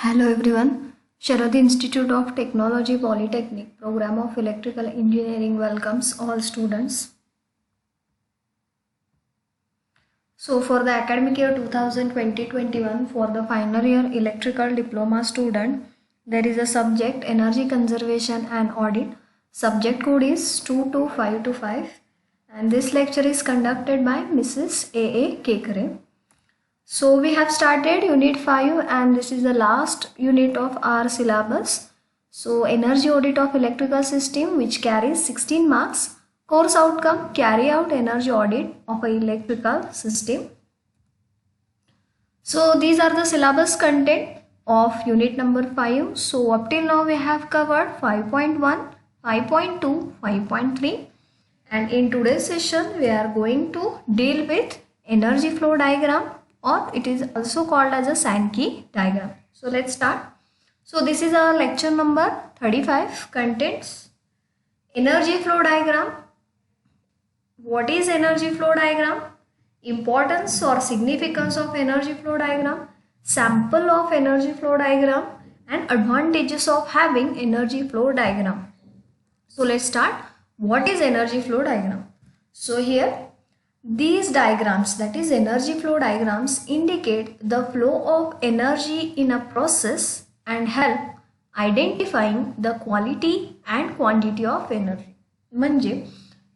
Hello everyone. Sharad Institute of Technology Polytechnic Program of Electrical Engineering welcomes all students. So for the academic year 2020-21 for the final year electrical diploma student, there is a subject energy conservation and audit. Subject code is 22525 and this lecture is conducted by Mrs. A.A. Kekare. So we have started unit 5 and this is the last unit of our syllabus. So energy audit of electrical system which carries 16 marks. Course outcome, carry out energy audit of an electrical system. So these are the syllabus content of unit number 5. So up till now we have covered 5.1, 5.2, 5.3 and in today's session we are going to deal with energy flow diagram, or it is also called as a Sankey diagram. So let's start. So this is our lecture number 35, contents energy flow diagram. What is energy flow diagram? Importance or significance of energy flow diagram, sample of energy flow diagram and advantages of having energy flow diagram. So let's start. What is energy flow diagram? So here these diagrams, that is energy flow diagrams, indicate the flow of energy in a process and help identifying the quality and quantity of energy. म्हणजे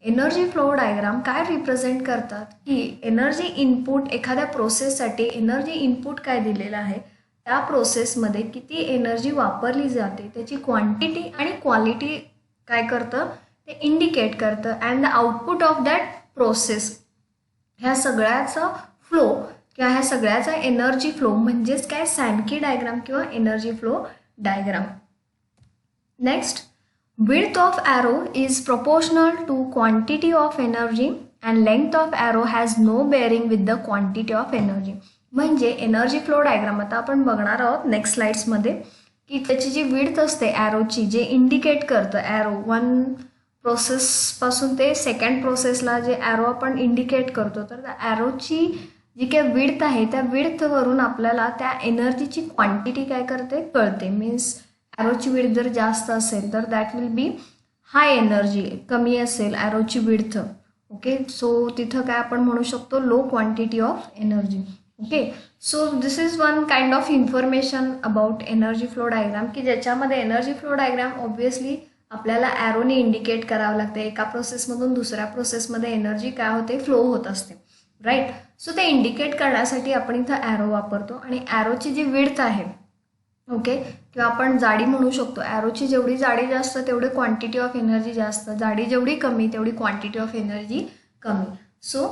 energy flow diagram काय represent करतात की energy input एखाद्या प्रोसेससाठी energy input काय दिलेलं आहे, त्या प्रोसेसमध्ये किती एनर्जी वापरली जाते त्याची क्वांटिटी आणि क्वालिटी काय करतं ते इंडिकेट करतं and the output of that process ह्या सगळ्याचा फ्लो किंवा ह्या सगळ्याचा एनर्जी फ्लो म्हणजेच काय सॅनकी डायग्राम किंवा energy flow diagram. Next, width of arrow is proportional to quantity of energy and length of arrow has no bearing with the quantity of energy. म्हणजे energy flow diagram आता आपण बघणार आहोत next स्लाइड्समध्ये की त्याची जी विड्थ असते ॲरोची जे इंडिकेट करतं ॲरो वन प्रोसेसपासून ते सेकंड प्रोसेसला जे ॲरो आपण इंडिकेट करतो तर त्या ॲरोची जी काही विड्थ आहे त्या विड्थवरून आपल्याला त्या एनर्जीची क्वांटिटी काय करते कळते. मीन्स ॲरोची विड्थ जर जास्त असेल तर that will be high energy, कमी असेल ॲरोची विड्थ ओके सो तिथं काय आपण म्हणू शकतो low quantity of energy. Okay so this is one kind of information about energy flow diagram की ज्याच्यामध्ये एनर्जी फ्लो डायग्राम ऑब्वियसली आपल्याला ॲरोने इंडिकेट करावं लागते. एका प्रोसेसमधून दुसऱ्या प्रोसेसमध्ये एनर्जी काय होते फ्लो होत असते राईट. सो ते इंडिकेट करण्यासाठी आपण इथं ॲरो वापरतो आणि ॲरोची जी विड्थ आहे ओके किंवा आपण जाडी म्हणू शकतो. ॲरोची जेवढी जाडी जास्त तेवढी क्वांटिटी ऑफ एनर्जी जास्त, जाडी जेवढी कमी तेवढी क्वांटिटी ऑफ एनर्जी कमी. So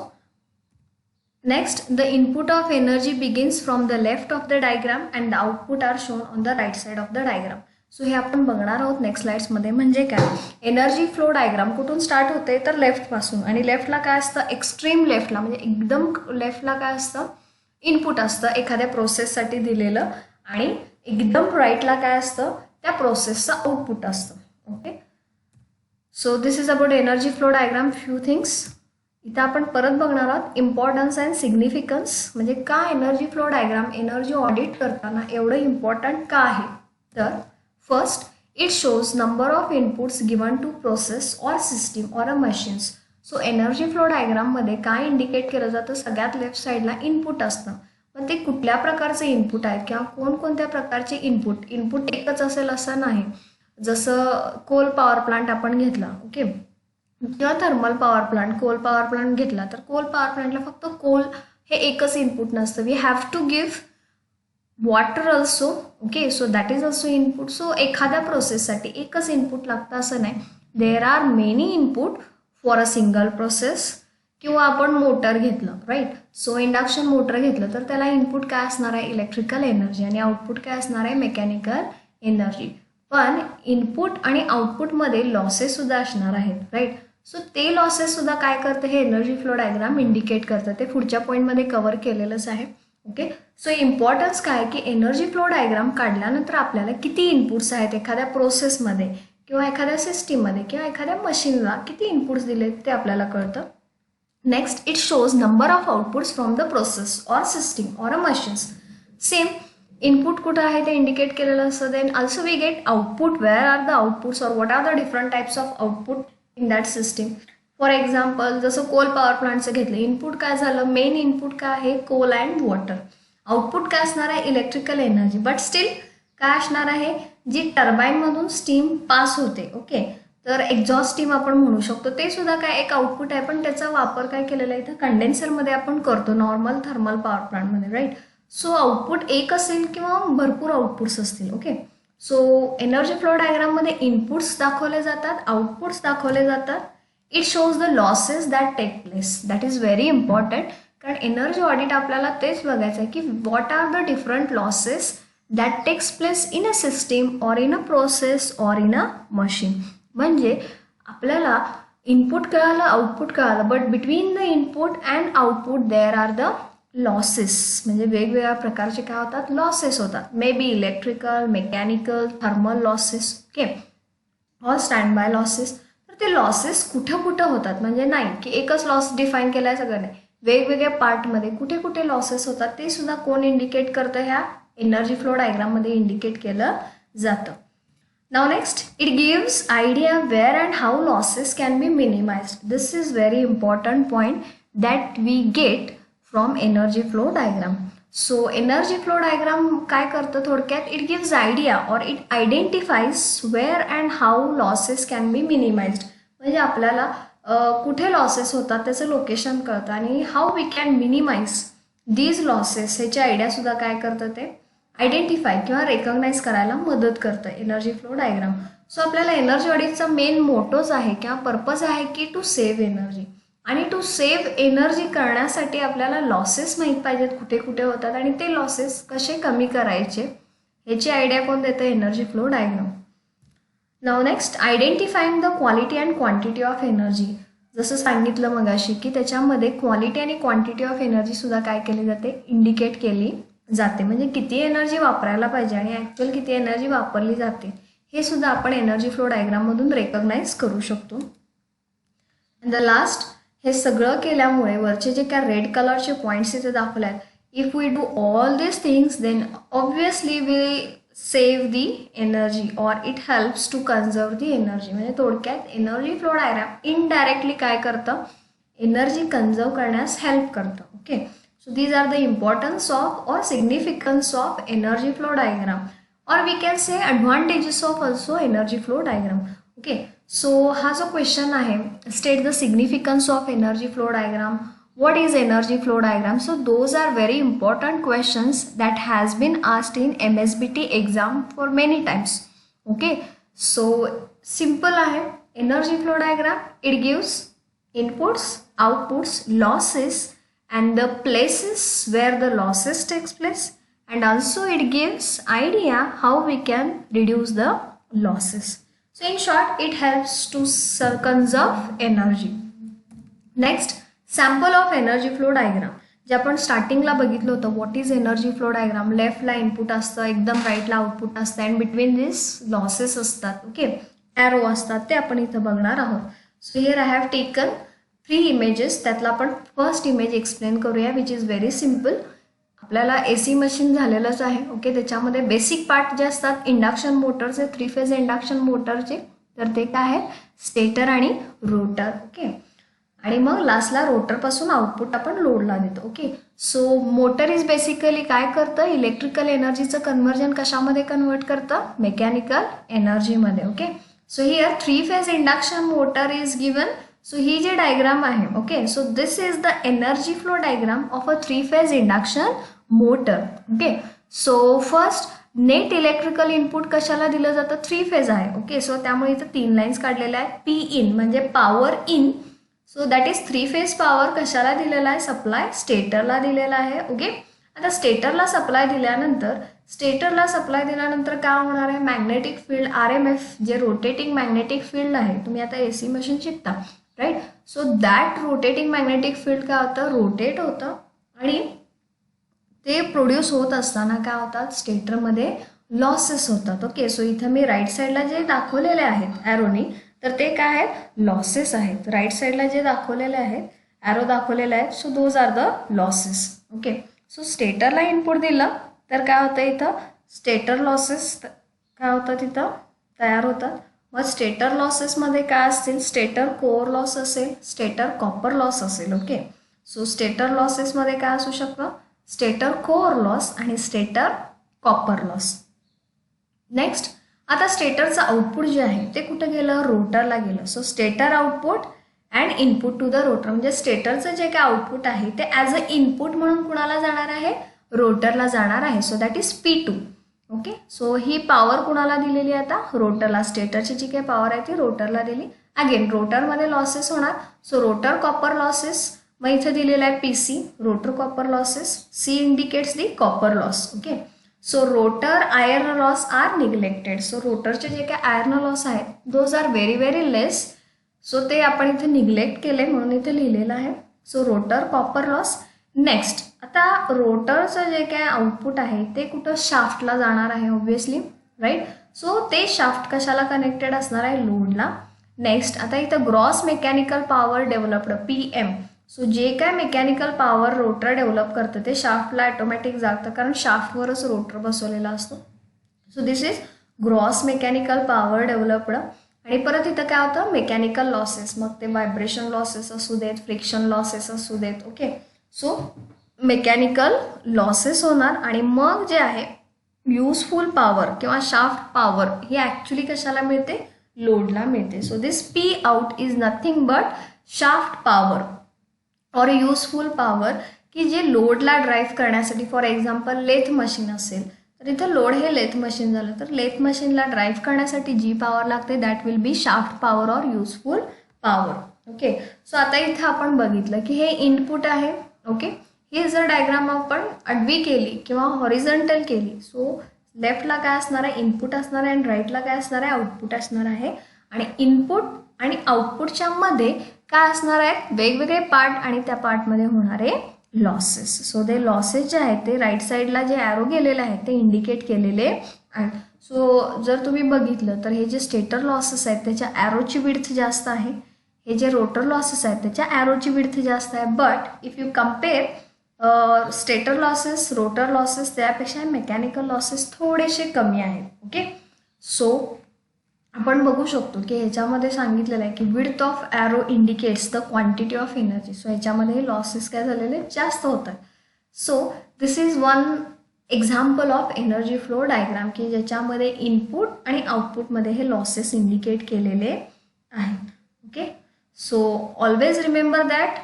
next, the input of energy begins from the left of the diagram and the output are shown on the right side of the diagram. So हे आपण बघणार आहोत नेक्स्ट स्लाइड्समध्ये. म्हणजे काय एनर्जी फ्लो डायग्राम कुठून start होते तर लेफ्टपासून आणि लेफ्टला काय असतं एक्स्ट्रीम लेफ्टला म्हणजे एकदम लेफ्टला काय असतं इनपुट असतं एखाद्या प्रोसेससाठी दिलेलं आणि एकदम राईटला काय असतं त्या प्रोसेसचं आउटपुट असतं. Okay so this is about energy flow diagram. Few things इथं आपण परत बघणार आहोत. इम्पॉर्टन्स अँड सिग्निफिकन्स म्हणजे का energy flow diagram energy audit करताना एवढं इम्पॉर्टंट का आहे तर first it shows number of inputs given to process or system or a machines. So energy flow डायग्राममध्ये काय इंडिकेट केलं जातं सगळ्यात लेफ्ट साईडला इनपुट असतं पण ते कुठल्या प्रकारचे इनपुट आहेत किंवा कोणकोणत्या प्रकारचे इनपुट एकच असेल असं नाही. जसं कोल पॉवर प्लांट आपण घेतला ओके किंवा thermal power plant coal power plant घेतला तर कोल पॉवर प्लांटला फक्त कोल हे एकच इनपुट नसतं. We have to give water also okay so that is also input. So एखाद्या प्रोसेससाठी एकच इनपुट लागतं असं नाही. There are many input for a single process. किंवा आपण मोटर घेतलं राईट सो इंडक्शन मोटर घेतलं तर त्याला इनपुट काय असणार आहे इलेक्ट्रिकल एनर्जी आणि आउटपुट काय असणार आहे मेकॅनिकल एनर्जी. पण इनपुट आणि आउटपुटमध्ये लॉसेस सुद्धा असणार आहेत राईट. सो ते लॉसेस सुद्धा काय करतं हे एनर्जी फ्लो डायग्राम इंडिकेट करतं. ते पुढच्या पॉईंटमध्ये कव्हर केलेलंच आहे. ओके सो इम्पॉर्टन्स काय की एनर्जी फ्लो डायग्राम काढल्यानंतर आपल्याला किती इनपुट्स आहेत एखाद्या प्रोसेसमध्ये किंवा एखाद्या सिस्टीममध्ये किंवा एखाद्या मशीनला किती इनपुट्स दिले ते आपल्याला कळतं. Next, it shows number of outputs from the process or system or a machines. Same, input कुठं आहे ते इंडिकेट केलेलं असतं. Then also we get output, where are the outputs और what are the different types of output in that system. For example जसं coal power प्लांटचं घेतलं, input काय झालं, मेन इनपुट काय आहे, कोल अँड वॉटर. आउटपुट काय असणार आहे, इलेक्ट्रिकल एनर्जी. बट स्टील काय असणार आहे, जी टर्बाईनमधून स्टीम पास होते. ओके, तर एक्झॉस्ट स्टीम आपण म्हणू शकतो, ते सुद्धा काय एक आउटपुट आहे. पण त्याचा वापर काय केलेला आहे इथं कंडेन्सरमध्ये आपण करतो, नॉर्मल थर्मल पॉवर प्लांटमध्ये, राईट. सो आउटपुट एक असेल किंवा भरपूर आउटपुट्स असतील. ओके, सो एनर्जी फ्लो डायग्राममध्ये इनपुट्स दाखवले जातात, आउटपुट्स दाखवले जातात. It shows the losses that take place. That is very important, कारण एनर्जी ऑडिट आपल्याला तेच बघायचं आहे की what are the different losses that takes place in a system or in a process or in a machine. म्हणजे आपल्याला input कळालं, output कळालं, but between the input and output there are the losses. म्हणजे वेगवेगळ्या प्रकारचे काय होतात, losses होतात. May be electrical, mechanical, thermal losses, okay, or stand by losses. तर ते लॉसेस कुठं कुठं होतात, म्हणजे नाही की एकच लॉस डिफाईन केला आहे सगळं, नाही, वेगवेगळ्या पार्टमध्ये कुठे कुठे लॉसेस होतात ते सुद्धा कोण इंडिकेट करतं, ह्या एनर्जी फ्लो डायग्राममध्ये इंडिकेट केलं जातं. Now next, it gives idea where and how losses can be minimized. This is very important point that we get from energy flow diagram. So energy flow diagram काय करतं थोडक्यात, it gives idea or it identifies where and how losses can be minimized. म्हणजे आपल्याला कुठे losses होतात त्याचं location कळतं आणि how we can minimise these losses ह्याची आयडिया सुद्धा काय करतं, ते आयडेंटिफाय किंवा रेकग्नाइज करायला मदत करतं एनर्जी फ्लो डायग्राम. सो आपल्याला एनर्जी ऑडिटचा मेन मोटोच आहे किंवा पर्पज आहे की टू सेव्ह एनर्जी. आणि टू सेव्ह एनर्जी करण्यासाठी आपल्याला लॉसेस माहीत पाहिजेत कुठे कुठे होतात आणि ते लॉसेस कसे कमी करायचे ह्याची आयडिया कोण देतं, energy flow diagram. Now next, identifying the quality and quantity of energy. जसं सांगितलं मगाशी की त्याच्यामध्ये क्वालिटी आणि क्वांटिटी ऑफ एनर्जी सुद्धा काय केली जाते, इंडिकेट केली जाते. म्हणजे किती एनर्जी वापरायला पाहिजे आणि ॲक्च्युअल किती एनर्जी वापरली जाते हे सुद्धा आपण एनर्जी फ्लो डायग्राममधून रेकग्नाइज करू शकतो. द लास्ट, हे सगळं केल्यामुळे वरचे जे काय रेड कलरचे पॉईंट्स इथे दाखवले आहेत, if we do all this things then obviously we save the energy और it helps to conserve the energy. म्हणजे थोडक्यात एनर्जी फ्लो डायग्राम इनडायरेक्टली काय करतं, एनर्जी कन्झर्व करण्यास हेल्प करतं. Okay, so these are the importance of or significance of energy flow diagram, or we can say advantages of also energy flow diagram. Okay, so हा जो question आहे, state the significance of energy flow diagram, what is energy flow diagram. So those are very important questions that has been asked in MSBT exam for many times. Okay, so simple आहे energy flow diagram, it gives inputs, outputs, losses and the places where the losses takes place, and also it gives idea how we can reduce the losses. So in short, it helps to conserve energy. Next, sample of energy flow diagram. जे आपण स्टार्टिंगला बघितलं होतं, what is energy flow diagram. लेफ्टला input असतं, एकदम राईटला output असतं अँड बिटवीन दिस लॉसेस असतात. ओके, ॲरो असतात, ते आपण इथं बघणार आहोत. So here I have taken 3 images. त्यातला आपण फर्स्ट इमेज एक्सप्लेन करूया, विच इज व्हेरी सिम्पल. आपल्याला AC मशीन झालेलंच आहे. ओके, त्याच्यामध्ये बेसिक पार्ट जे असतात इंडक्शन मोटरचे, 3 फेज इंडक्शन मोटरचे, तर ते काय आहे, स्टेटर आणि रोटर. ओके, आणि मग लास्टला रोटरपासून आउटपुट आपण लोडला देतो. Okay, so motor is basically काय करतं, इलेक्ट्रिकल एनर्जीचं कन्व्हर्जन कशामध्ये कन्वर्ट करतं, मेकॅनिकल एनर्जीमध्ये. Okay, so here 3 phase induction motor is given. So ही जी डायग्राम आहे, okay, so this is the energy flow diagram of a 3 phase induction motor. Okay, so first net electrical input कशाला दिलं जातं, 3 phase आहे. Okay, so त्यामुळे इथं 3 lines काढलेल्या आहेत. P इन म्हणजे power in, so that is 3 phase power कशाला दिलेला आहे, सप्लाय स्टेटरला दिलेला आहे. ओके, आता स्टेटरला सप्लाय दिल्यानंतर काय होणार आहे, मॅग्नेटिक फील्ड RMF जे रोटेटिंग मॅग्नेटिक फील्ड आहे, तुम्ही आता AC मशीन शिकता, right. So that rotating magnetic field काय होतं, रोटेट होतं आणि ते प्रोड्यूस होत असताना काय होतात, स्टेटरमध्ये लॉसेस होतात. ओके, सो इथं मी राईट साईडला जे दाखवलेले आहेत ॲरोनी, तर ते काय आहेत, लॉसेस आहेत. राईट साईडला जे दाखवलेले आहेत, ॲरो दाखवलेले आहेत, so those are the losses. Okay, so स्टेटरला इनपुट दिलं तर काय होतं इथं स्टेटर लॉसेस काय होतात इथं तयार होतात. मग स्टेटर लॉसेसमध्ये काय असतील, स्टेटर कोअर लॉस असेल, स्टेटर कॉपर लॉस असेल. ओके, सो स्टेटर लॉसेसमध्ये काय असू शकतं, स्टेटर कोअर लॉस आणि स्टेटर कॉपर लॉस. नेक्स्ट, आता स्टेटरचं आउटपुट जे आहे ते कुठं गेलं, रोटरला गेलं. So stator output and input to the rotor, म्हणजे स्टेटरचं जे काय आउटपुट आहे ते ॲज अ इनपुट म्हणून कुणाला जाणार आहे, रोटरला जाणार आहे. So that is P2. Okay, so he power कुणाला दिलेली आहे आता, रोटरला. स्टेटरची जी काही पॉवर आहे ती रोटरला दिली. अगेन रोटरमध्ये लॉसेस होणार. सो रोटर कॉपर लॉसेस, मग इथे दिलेलं आहे PC, rotor copper losses. C indicates the copper loss. Okay, so rotor iron loss are neglected. So रोटरचे जे काही आयर्न लॉस आहेत those are very very less. So ते आपण इथे निग्लेक्ट केले म्हणून इथे लिहिलेलं आहे. So rotor copper loss. Next, आता रोटरचं जे काय आउटपुट आहे ते कुठं शाफ्टला जाणार आहे ऑब्व्हियसली, राईट. सो ते शाफ्ट कशाला कनेक्टेड असणार आहे, लोडला. नेक्स्ट, आता इथं gross mechanical power developed PM. So जे काय मेकॅनिकल पॉवर रोटर डेव्हलप करतं ते शाफ्टला ऑटोमॅटिक जातं, कारण शाफ्टवरच रोटर बसवलेला असतो. So this is gross mechanical power developed. आणि परत इथं काय होतं, मेकॅनिकल लॉसेस, मग ते व्हायब्रेशन लॉसेस असू देत, फ्रिक्शन लॉसेस असू देत. ओके, सो मेकॅनिकल लॉसेस होणार. आणि मग जे आहे युजफुल पॉवर किंवा शाफ्ट पॉवर ही ॲक्च्युली कशाला मिळते, लोडला मिळते. So this P out is nothing but shaft power और युजफुल पॉवर, की जे लोडला ड्राईव्ह करण्यासाठी, फॉर एक्झाम्पल लेथ मशीन असेल तर इथं लोड हे लेथ मशीन झालं, तर लेथ मशीनला ड्राईव्ह करण्यासाठी जी पॉवर लागते that will be shaft power और युजफुल पॉवर. ओके, सो आता इथं आपण बघितलं की हे इनपुट आहे. ओके, ही जर डायग्राम आपण आडवी केली किंवा हॉरिझॉन्टल केली, सो लेफ्टला काय असणार आहे, इनपुट असणार आहे, आणि राईटला काय असणार आहे, आउटपुट असणार आहे. आणि इनपुट आणि आउटपुटच्या मध्ये काय असणार आहे, वेगवेगळे पार्ट आणि त्या पार्टमध्ये होणारे लॉसेस. सो ते लॉसेस जे आहेत ते राईट साईडला जे ॲरो गेलेले आहेत ते इंडिकेट केलेले आहेत. सो जर तुम्ही बघितलं तर हे जे स्टेटर लॉसेस आहेत त्याच्या ॲरोची विड्थ जास्त आहे, हे जे रोटर लॉसेस आहेत त्याच्या ॲरोची विड्थ जास्त आहे. But if you compare stator losses, rotor losses, त्यापेक्षा मेकॅनिकल लॉसेस थोडेसे कमी आहेत. ओके, सो आपण बघू शकतो की ह्याच्यामध्ये सांगितलेलं आहे की width of arrow indicates the quantity of energy. So ह्याच्यामध्ये लॉसेस काय झालेले जास्त होतात. So this is one example of energy flow diagram की ज्याच्यामध्ये इनपुट आणि आउटपुटमध्ये हे लॉसेस इंडिकेट केलेले आहेत. Okay, so always remember that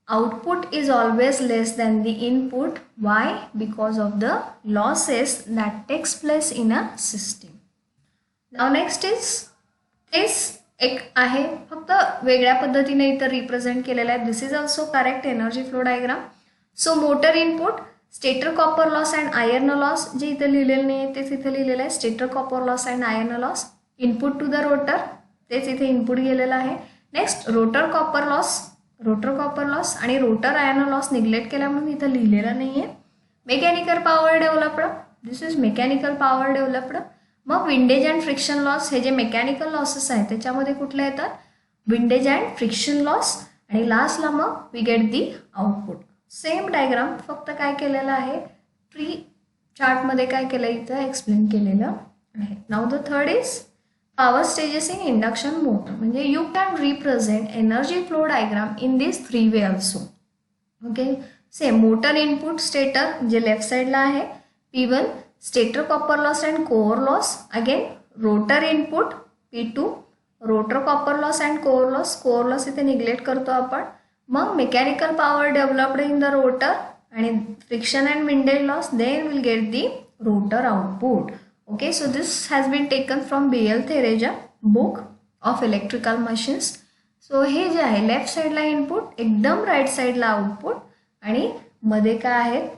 output is always less than the input. Why? Because of the losses that takes place in a system. Now next is this एक आहे फक्त वेगळ्या पद्धतीने इथं रिप्रेझेंट केलेला आहे. This is also correct energy flow diagram. So motor input, stator copper loss and iron loss, जे इथं लिहिलेलं नाही तेच इथं लिहिलेलं आहे. Stator copper loss and iron loss, input to the rotor, तेच इथे इनपुट गेलेलं आहे. Next rotor copper loss, rotor copper loss आणि रोटर आयर्न लॉस निग्लेक्ट केला म्हणून इथं लिहिलेलं नाही आहे. Mechanical power developed, this is mechanical power developed. मग विंडेज अँड फ्रिक्शन लॉस, हे जे मेकॅनिकल लॉसेस आहेत त्याच्यामध्ये कुठले येतात, विंडेज अँड फ्रिक्शन लॉस. आणि लास्टला मग we get the output. Same diagram, फक्त काय केलेलं आहे, ट्री चार्टमध्ये काय केलं इथं एक्सप्लेन केलेलं आहे. Now the third is power stages in induction motor. म्हणजे you can represent energy flow diagram in this 3 way also. Okay, same motor input stator जे लेफ्ट साईडला आहे, P1 stator copper loss and core loss. Again rotor input P2 rotor copper loss and core loss. Core loss इथे neglect करतो आपण. मग mechanical power developed in the rotor आणि friction and windage loss, then will get the rotor output. Okay, so this has been taken from B.L. Thereja book of electrical machines. So हे जे आहे left साईडला input, एकदम right साईडला output, आणि मध्ये काय आहेत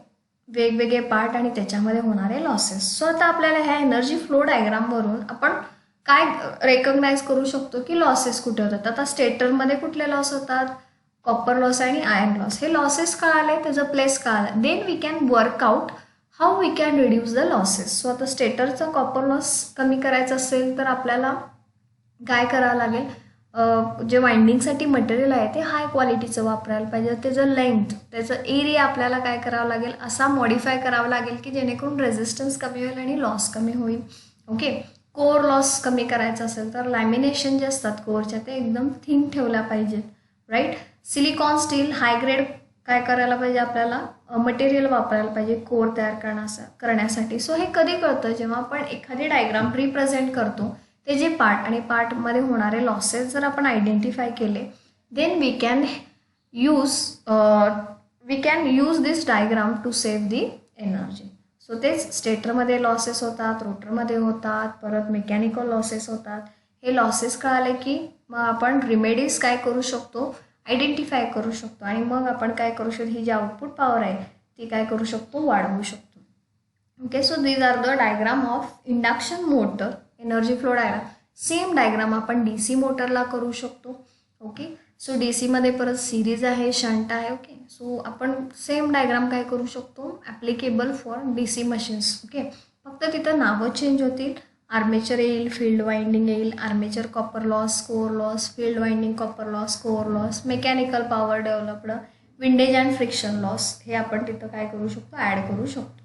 वेगवेगळे पार्ट आणि त्याच्यामध्ये होणारे लॉसेस. सो आता आपल्याला ह्या एनर्जी फ्लो डायग्रामवरून आपण काय रेकग्नाइज करू शकतो की लॉसेस कुठे होतात. आता स्टेटरमध्ये कुठले लॉस होतात, कॉपर लॉस आणि आयर्न लॉस. हे लॉसेस कळाले, त्याचं प्लेस कळालं, then we can work out how we can reduce the losses. So आता स्टेटरचा कॉपर लॉस कमी करायचा असेल तर आपल्याला काय करावं लागेल, जे वाइंडिंगसाठी मटेरियल आहे ते हाय क्वालिटीचं वापरायला पाहिजे. त्याचं लेंथ, त्याचं एरिया आपल्याला काय करावं लागेल, असा मॉडिफाय करावं लागेल की जेणेकरून रेझिस्टन्स कमी होईल आणि लॉस कमी होईल. ओके, कोर लॉस कमी करायचा असेल तर लॅमिनेशन जे असतात कोरच्या ते एकदम थिन ठेवल्या पाहिजेत. राईट, सिलिकॉन स्टील हाय ग्रेड काय करायला पाहिजे, आपल्याला मटेरियल वापरायला पाहिजे कोर तयार करण्यासाठी. सो हे कधी कळतं, जेव्हा आपण एखादी डायग्राम रिप्रेझेंट करतो, ते जे पार्ट आणि पार्टमध्ये होणारे लॉसेस जर आपण आयडेंटिफाय केले, then we can use this diagram to save the energy. So तेच स्टेटरमध्ये लॉसेस होतात, रोटरमध्ये होतात, परत मेकॅनिकल लॉसेस होतात. हे लॉसेस कळाले की मग आपण रिमेडीज काय करू शकतो, आयडेंटिफाय करू शकतो आणि मग आपण काय करू शकतो, ही जी आउटपुट पॉवर आहे ती काय करू शकतो, वाढवू शकतो. Okay, so these are the diagram of induction motor energy flow diagram. Same diagram आपण DC मोटरला करू शकतो. ओके, सो DCमध्ये परत सिरीज आहे, शंट आहे. ओके, सो आपण सेम डायग्राम काय करू शकतो, applicable for DC machines. Okay, फक्त तिथं नावं चेंज होतील. आर्मेचर येईल, फील्ड वाइंडिंग येईल, armature copper loss, core loss, field winding copper loss, core loss, mechanical power developed, windage and friction loss, हे आपण तिथं काय करू शकतो, ॲड करू शकतो.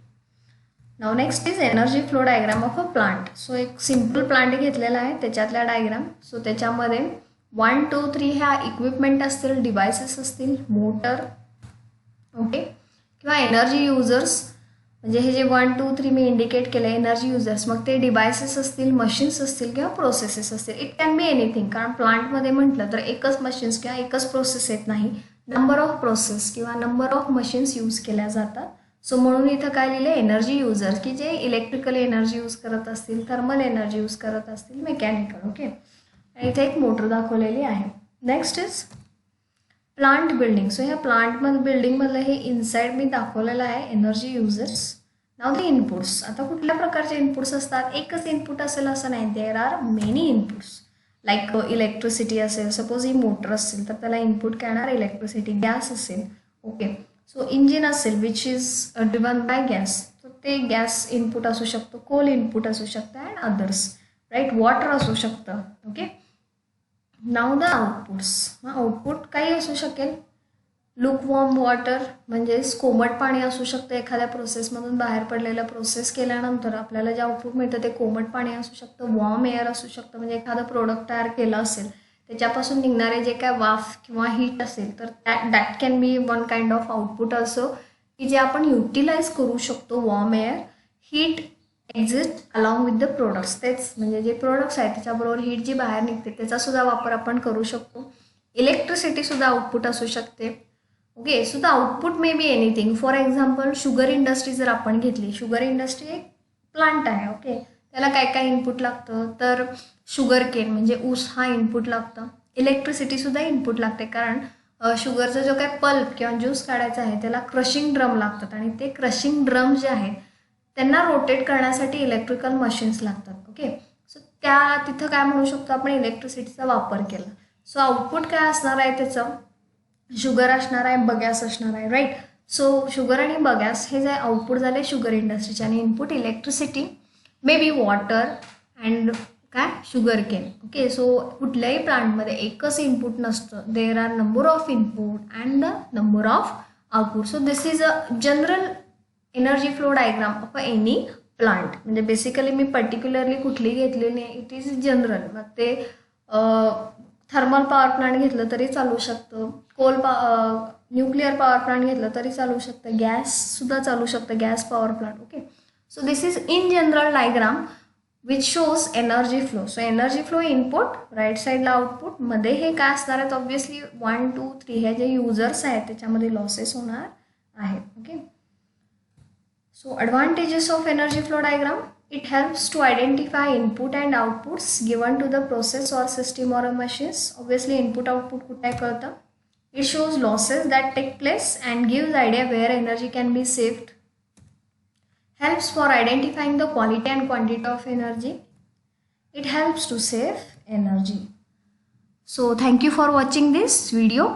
Now next is energy flow diagram of a plant. So एक सिम्पल प्लांट घेतलेला आहे, त्याच्यातल्या डायग्राम. सो त्याच्यामध्ये 1, 2, 3 ह्या इक्विपमेंट असतील, डिव्हायसेस असतील, मोटर. ओके, किंवा एनर्जी युजर्स, म्हणजे हे जे 1, 2, 3 मी इंडिकेट केलं एनर्जी युजर्स, मग ते डिव्हायसेस असतील, मशीन्स असतील किंवा प्रोसेसेस असतील. इट कॅन बी एनिथिंग, कारण प्लांटमध्ये म्हटलं तर एकच मशीन्स किंवा एकच प्रोसेस येत नाही, नंबर ऑफ प्रोसेस किंवा नंबर ऑफ मशीन्स यूज केल्या जातात. सो म्हणून इथं काय लिहिलं, एनर्जी युजर, की जे इलेक्ट्रिकल एनर्जी यूज करत असतील, थर्मल एनर्जी यूज करत असतील, मेकॅनिकल. ओके, इथे एक मोटर दाखवलेली आहे. Next is plant building. So ह्या बिल्डिंगमधलं हे इनसाइड मी दाखवलेलं आहे, energy users. Now the inputs. आता कुठल्या प्रकारचे इनपुट्स असतात, एकच इनपुट असेल असं नाही, there are many inputs. Like electricity असेल, सपोज ही मोटर असेल तर त्याला इनपुट काय येणार, इलेक्ट्रिसिटी. गॅस असेल, ओके, सो इंजिन असेल which is driven by gas, तर ते गॅस इनपुट असू शकतो, कोल इनपुट असू शकतं अँड अदर्स. राईट, वॉटर असू शकतं. Okay, now the outputs. Output काही असू शकेल, लुकवॉर्म वॉटर म्हणजेच कोमट पाणी असू शकतं, एखाद्या प्रोसेसमधून बाहेर पडलेलं, प्रोसेस केल्यानंतर आपल्याला जे आउटपुट मिळतं ते कोमट पाणी असू शकतं. वॉर्म एअर असू शकतं, म्हणजे एखादं प्रोडक्ट तयार केलं असेल त्याच्यापासून निघणारे जे काय वाफ किंवा हीट असेल तर that can be one kind of output असो, की जे आपण युटिलाइज करू शकतो. Warm air, heat exist along with the products, तेच म्हणजे जे प्रोडक्ट्स आहेत त्याच्याबरोबर हीट जी बाहेर निघते त्याचा सुद्धा वापर आपण करू शकतो. इलेक्ट्रिसिटी सुद्धा आउटपुट असू शकते. Okay, so the output may be anything. For example sugar industry जर आपण घेतली, शुगर इंडस्ट्री एक प्लांट आहे. ओके, त्याला काय काय इनपुट लागतं, तर शुगर केन म्हणजे ऊस हा इनपुट लागतं. इलेक्ट्रिसिटीसुद्धा इनपुट लागते, कारण शुगरचा जो काय पल्प किंवा ज्यूस काढायचा आहे त्याला क्रशिंग ड्रम लागतात आणि ते क्रशिंग ड्रम जे आहेत त्यांना रोटेट करण्यासाठी इलेक्ट्रिकल मशीन्स लागतात. ओके, सो तिथं काय म्हणू शकतो आपण, इलेक्ट्रिसिटीचा वापर केला. सो आउटपुट काय असणार आहे त्याचं, शुगर असणार आहे, बगॅस असणार आहे. राईट, सो शुगर आणि बगॅस हे जे आउटपुट झाले शुगर इंडस्ट्रीचे, आणि input electricity, may be water and काय, शुगर केन. ओके, सो कुठल्याही प्लांटमध्ये एकच इनपुट नसतं, there are number of input and the number of output. So this is a general energy flow diagram of any plant. म्हणजे basically मी particularly कुठली घेतलेली नाही, it is general. मग ते थर्मल पॉवर प्लांट घेतलं तरी चालू शकतं, न्यूक्लिअर पॉवर प्लांट घेतलं तरी चालू शकतं, गॅससुद्धा चालू शकतं, gas power plant. Okay, so this is in general diagram which shows energy flow. So energy flow input, right साईडला आउटपुट, मध्ये हे काय असणार आहेत, ऑब्व्हियसली 1, 2, 3 हे जे युजर्स आहेत त्याच्यामध्ये लॉसेस होणार आहेत. Okay, so advantages of energy flow diagram, it helps to identify input and outputs given to the process or system or a machines. Obviously input output कुठे कळतं. It shows losses that take place and gives idea where energy can be saved. Helps for identifying the quality and quantity of energy. It helps to save energy. So thank you for watching this video.